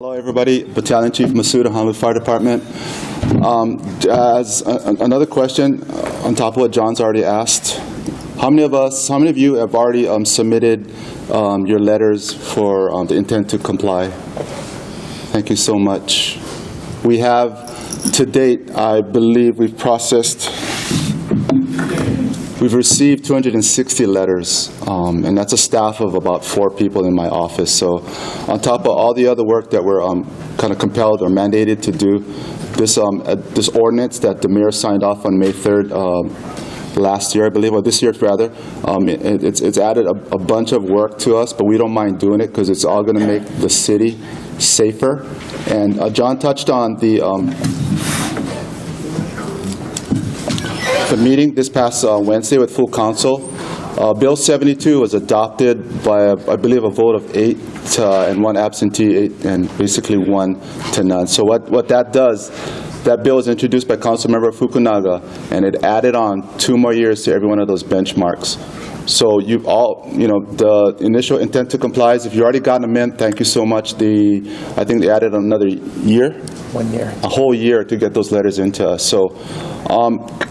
Hello, everybody. Battalion Chief Masood, Honolulu Fire Department. As another question on top of what John's already asked, how many of you have already submitted your letters for the intent to comply? Thank you so much. We have, to date, I believe we've received 260 letters, and that's a staff of about 4 people in my office. So on top of all the other work that we're kind of compelled or mandated to do, this ordinance that the mayor signed off on May 3rd last year, I believe, or this year rather, it's added a bunch of work to us, but we don't mind doing it because it's all going to make the city safer. And John touched on the meeting this past Wednesday with full council. Bill 72 was adopted by, I believe, a vote of 8 and 1 absentee, 8 and basically 1 to none. So what that does, that bill was introduced by Councilmember Fukunaga, and it added on 2 more years to every one of those benchmarks. So you all, the initial intent to comply is, if you already got an amendment, thank you so much. I think they added another year. 1 year. A whole year to get those letters into us. So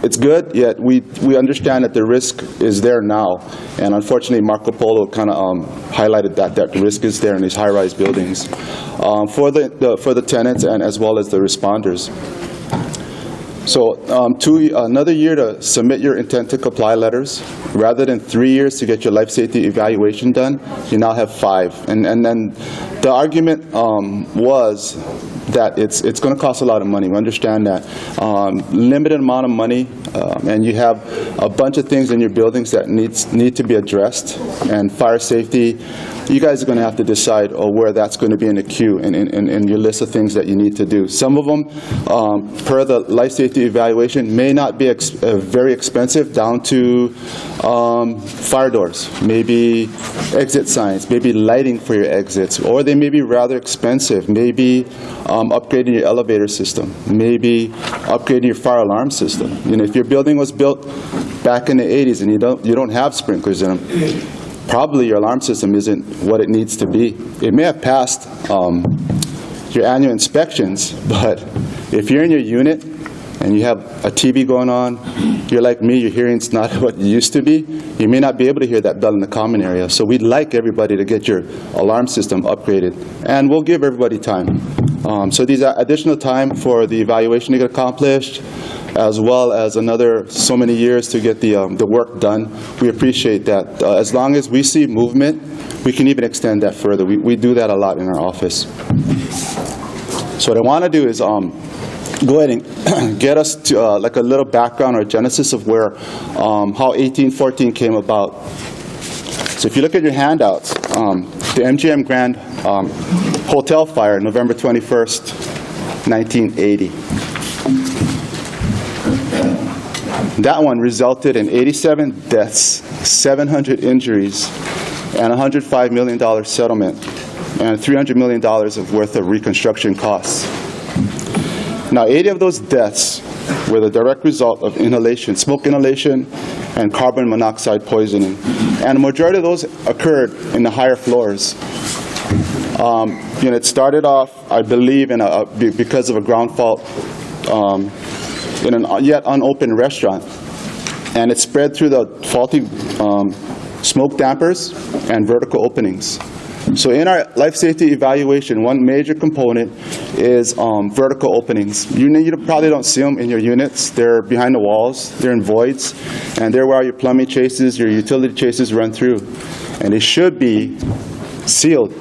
it's good, yet we understand that the risk is there now. And unfortunately, Marco Polo kind of highlighted that risk is there in these high-rise buildings for the tenants and as well as the responders. So another year to submit your intent to comply letters. Rather than 3 years to get your life safety evaluation done, you now have 5. And then the argument was that it's going to cost a lot of money. We understand that. Limited amount of money, and you have a bunch of things in your buildings that need to be addressed. And fire safety, you guys are going to have to decide where that's going to be in the queue in your list of things that you need to do. Some of them, per the life safety evaluation, may not be very expensive, down to fire doors, maybe exit signs, maybe lighting for your exits, or they may be rather expensive, maybe upgrading your elevator system, maybe upgrading your fire alarm system. If your building was built back in the 80s and you don't have sprinklers in them, probably your alarm system isn't what it needs to be. It may have passed your annual inspections, but if you're in your unit and you have a TV going on, you're like me, your hearing's not what it used to be, you may not be able to hear that bell in the common area. So we'd like everybody to get your alarm system upgraded, and we'll give everybody time. So these are additional time for the evaluation to get accomplished, as well as another so many years to get the work done. We appreciate that. As long as we see movement, we can even extend that further. We do that a lot in our office. So what I want to do is go ahead and get us to like a little background or genesis of how 1814 came about. So if you look at your handouts, the MGM Grand Hotel fire, November 21st, 1980. That one resulted in 87 deaths, 700 injuries, and $105 million settlement, and $300 million worth of reconstruction costs. Now, 80 of those deaths were the direct result of inhalation, smoke inhalation, and carbon monoxide poisoning. And the majority of those occurred in the higher floors. It started off, I believe, because of a ground fault in a yet unopened restaurant. And it spread through the faulty smoke dampers and vertical openings. So in our life safety evaluation, one major component is vertical openings. You probably don't see them in your units. They're behind the walls. They're in voids. And they're where your plumbing chases, your utility chases run through. And they should be sealed.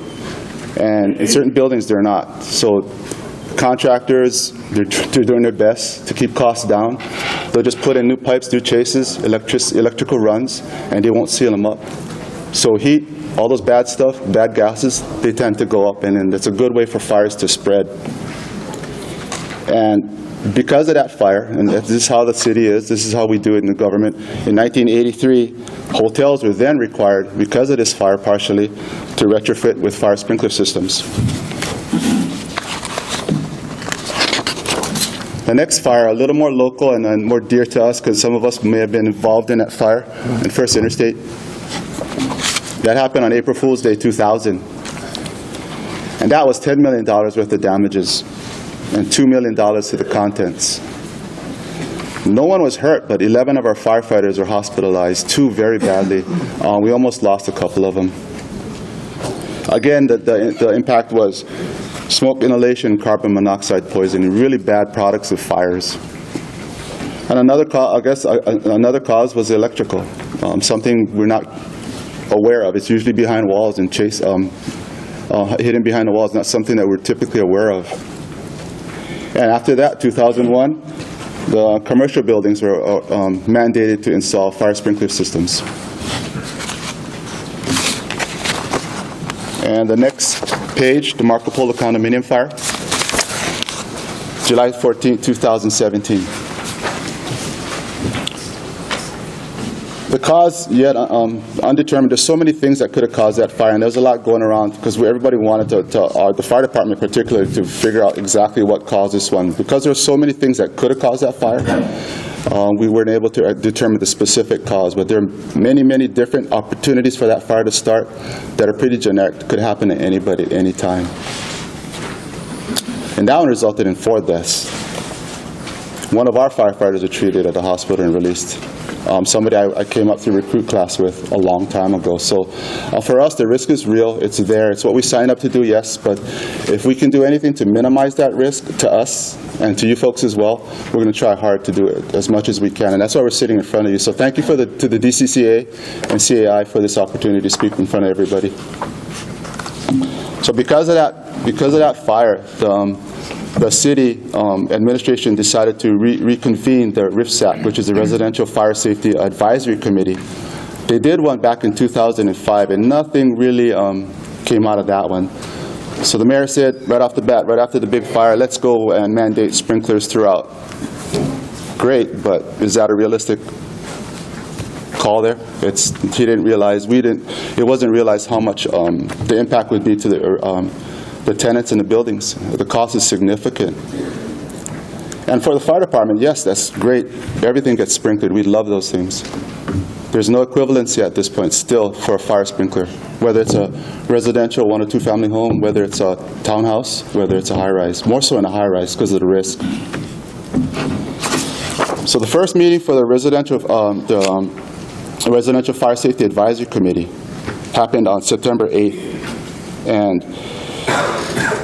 And in certain buildings, they're not. So contractors, they're doing their best to keep costs down. They'll just put in new pipes, new chases, electrical runs, and they won't seal them up. So heat, all those bad stuff, bad gases, they tend to go up, and it's a good way for fires to spread. And because of that fire, and this is how the city is, this is how we do it in the government, in 1983, hotels were then required, because of this fire partially, to retrofit with fire sprinkler systems. The next fire, a little more local and more dear to us, because some of us may have been involved in that fire, in First Interstate. That happened on April Fool's Day 2000. And that was $10 million worth of damages and $2 million to the contents. No one was hurt, but 11 of our firefighters were hospitalized, 2 very badly. We almost lost a couple of them. Again, the impact was smoke inhalation, carbon monoxide poisoning, really bad products of fires. And another cause was electrical, something we're not aware of. It's usually behind walls and hidden behind the walls, not something that we're typically aware of. And after that, 2001, the commercial buildings were mandated to install fire sprinkler systems. And the next page, the Marco Polo condominium fire, July 14, 2017. The cause, yet undetermined. There's so many things that could have caused that fire, and there's a lot going around because everybody wanted the fire department particularly, to figure out exactly what caused this one. Because there were so many things that could have caused that fire, we weren't able to determine the specific cause. But there are many, many different opportunities for that fire to start that are pretty generic. Could happen to anybody at any time. And that one resulted in 4 deaths. One of our firefighters was treated at the hospital and released. Somebody I came up through recruit class with a long time ago. So for us, the risk is real. It's there. It's what we signed up to do, yes. But if we can do anything to minimize that risk to us and to you folks as well, we're going to try hard to do it as much as we can. And that's why we're sitting in front of you. So thank you to the DCCA and CAI for this opportunity to speak in front of everybody. So because of that fire, the city administration decided to reconvene the RFSAC, which is the Residential Fire Safety Advisory Committee. They did one back in 2005, and nothing really came out of that one. So the mayor said right off the bat, right after the big fire, let's go and mandate sprinklers throughout. Great, but is that a realistic call there? He didn't realize, it wasn't realized how much the impact would be to the tenants in the buildings. The cost is significant. And for the fire department, yes, that's great. Everything gets sprinkled. We love those things. There's no equivalency at this point still for a fire sprinkler, whether it's a residential 1 or 2 family home, whether it's a townhouse, whether it's a high-rise. More so in a high-rise because of the risk. So the first meeting for the Residential Fire Safety Advisory Committee happened on September 8th. And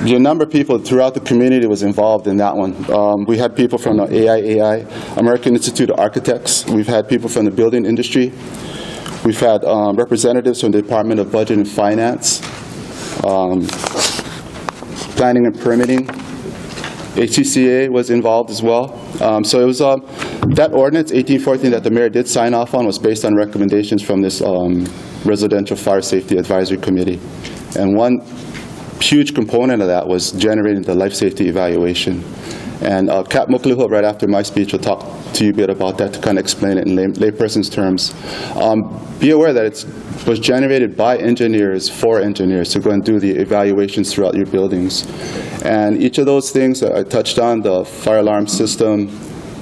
a number of people throughout the community was involved in that one. We had people from the AIAI, American Institute of Architects. We've had people from the building industry. We've had representatives from the Department of Budget and Finance, planning and permitting. HCCA was involved as well. So it was that ordinance, 1814, that the mayor did sign off on was based on recommendations from this Residential Fire Safety Advisory Committee. And one huge component of that was generating the life safety evaluation. And Cap Mukliho, right after my speech, will talk to you a bit about that to kind of explain it in layperson's terms. Be aware that it was generated by engineers for engineers to go and do the evaluations throughout your buildings. And each of those things that I touched on, the fire alarm system,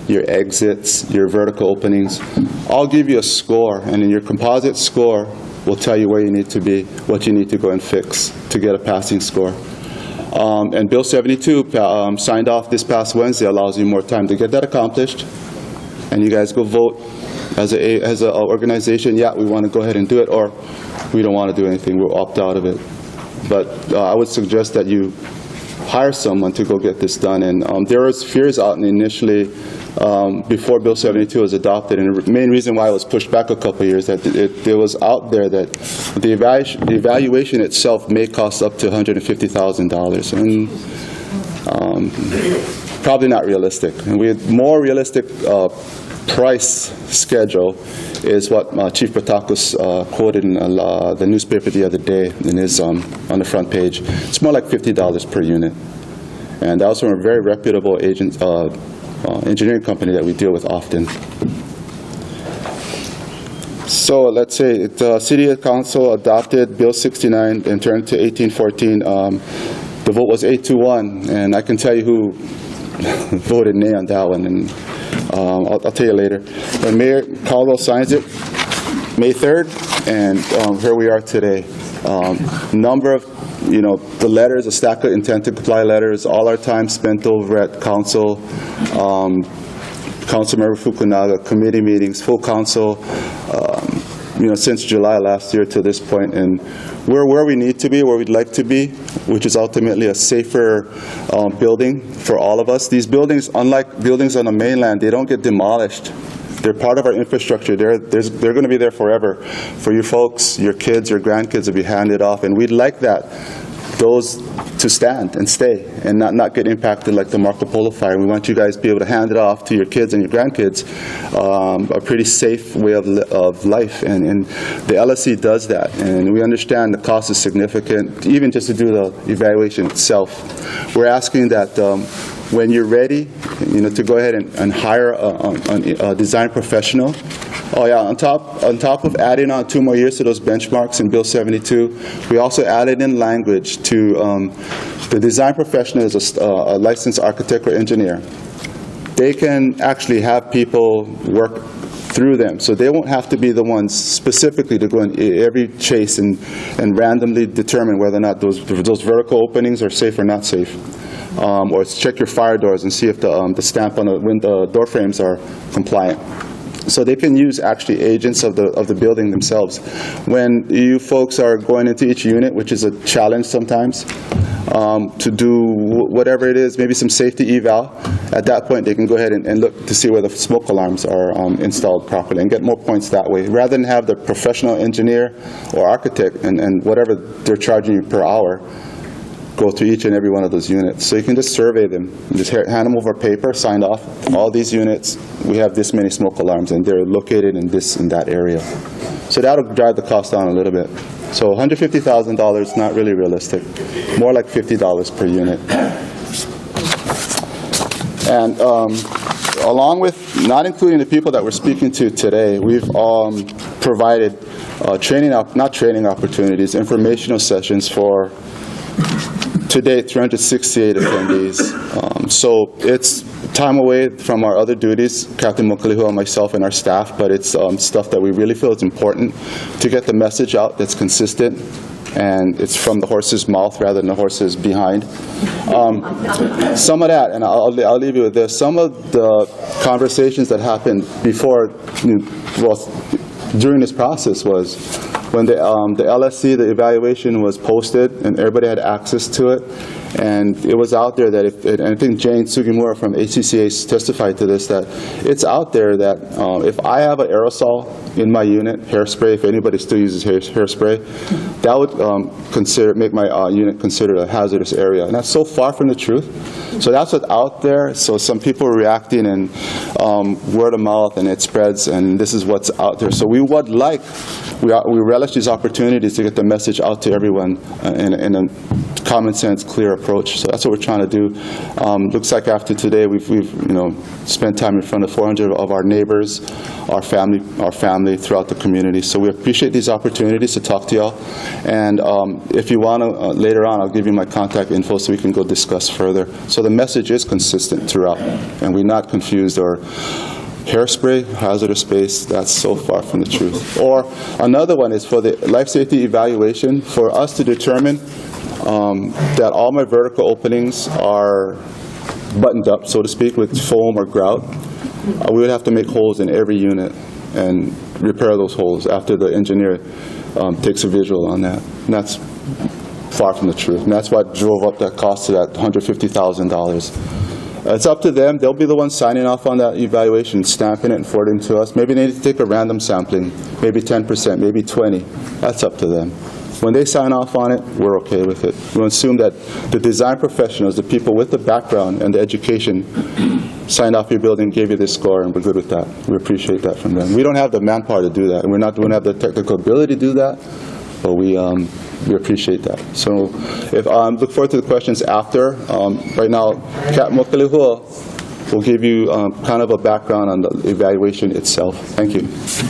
your exits, your vertical openings, all give you a score. And in your composite score, will tell you where you need to be, what you need to go and fix to get a passing score. And Bill 72 signed off this past Wednesday, allows you more time to get that accomplished. And you guys go vote as an organization, yeah, we want to go ahead and do it, or we don't want to do anything, we'll opt out of it. But I would suggest that you hire someone to go get this done. And there was fears out initially before Bill 72 was adopted, and the main reason why it was pushed back a couple of years, that it was out there that the evaluation itself may cost up to $150,000, and probably not realistic. And we had more realistic price schedule is what Chief Patakos quoted in the newspaper the other day in his on the front page. It's more like $50 per unit, and that was from a very reputable engineering company that we deal with often. So let's say the City Council adopted Bill 69 and turned to 1814. The vote was 8-1, and I can tell you who voted nay on that one, and I'll tell you later. But Mayor Caldwell signs it May 3rd, and here we are today. Number of the letters, a stack of intent to comply letters, all our time spent over at council, Councilmember Fukunaga, committee meetings, full council, since July last year to this point, and we're where we need to be, where we'd like to be, which is ultimately a safer building for all of us. These buildings, unlike buildings on the mainland, they don't get demolished. They're part of our infrastructure. They're going to be there forever. For you folks, your kids, your grandkids will be handed off, and we'd like those to stand and stay and not get impacted like the Marco Polo fire. We want you guys to be able to hand it off to your kids and your grandkids, a pretty safe way of life, and the LSC does that, and we understand the cost is significant, even just to do the evaluation itself. We're asking that when you're ready, to go ahead and hire a design professional. Oh yeah, on top of adding on 2 more years to those benchmarks in Bill 72, we also added in language to the design professional is a licensed architect or engineer. They can actually have people work through them, so they won't have to be the ones specifically to go in every chase and randomly determine whether or not those vertical openings are safe or not safe. Or check your fire doors and see if the stamp on the door frames are compliant. So they can use actually agents of the building themselves. When you folks are going into each unit, which is a challenge sometimes, to do whatever it is, maybe some safety eval, at that point they can go ahead and look to see where the smoke alarms are installed properly and get more points that way, rather than have the professional engineer or architect and whatever they're charging you per hour go through each and every one of those units. So you can just survey them, just hand them over paper, signed off. All these units, we have this many smoke alarms, and they're located in this and that area. So that'll drive the cost down a little bit. So $150,000, not really realistic. More like $50 per unit. And along with, not including the people that we're speaking to today, we've provided not training opportunities, informational sessions for, to date, 368 attendees. So it's time away from our other duties, Captain Mokalihua, myself, and our staff, but it's stuff that we really feel is important to get the message out that's consistent, and it's from the horse's mouth rather than the horse's behind. Some of that, and I'll leave you with this, some of the conversations that happened before, during this process was when the LSC, the evaluation was posted and everybody had access to it, and it was out there that and I think Jane Sugimura from HCCA testified to this, that it's out there that if I have an aerosol in my unit, hairspray, if anybody still uses hairspray, that would make my unit considered a hazardous area, and that's so far from the truth. So that's what's out there. So some people are reacting, and word of mouth, and it spreads, and this is what's out there. So we relish these opportunities to get the message out to everyone in a common sense, clear approach. So that's what we're trying to do. Looks like after today, we've spent time in front of 400 of our neighbors, our family throughout the community. So we appreciate these opportunities to talk to y'all. And if you want to, later on, I'll give you my contact info so we can go discuss further. So the message is consistent throughout, and we're not confused or hairspray, hazardous space, that's so far from the truth. Or another one is for the life safety evaluation, for us to determine that all my vertical openings are buttoned up, so to speak, with foam or grout. We would have to make holes in every unit and repair those holes after the engineer takes a visual on that. And that's far from the truth. And that's what drove up that cost to that $150,000. It's up to them. They'll be the ones signing off on that evaluation, stamping it and forwarding it to us. Maybe they need to take a random sampling, maybe 10%, maybe 20%. That's up to them. When they sign off on it, we're okay with it. We'll assume that the design professionals, the people with the background and the education, signed off your building, gave you this score, and we're good with that. We appreciate that from them. We don't have the manpower to do that, and we don't have the technical ability to do that, but we appreciate that. So look forward to the questions after. Right now, Captain Mokalihua will give you kind of a background on the evaluation itself. Thank you.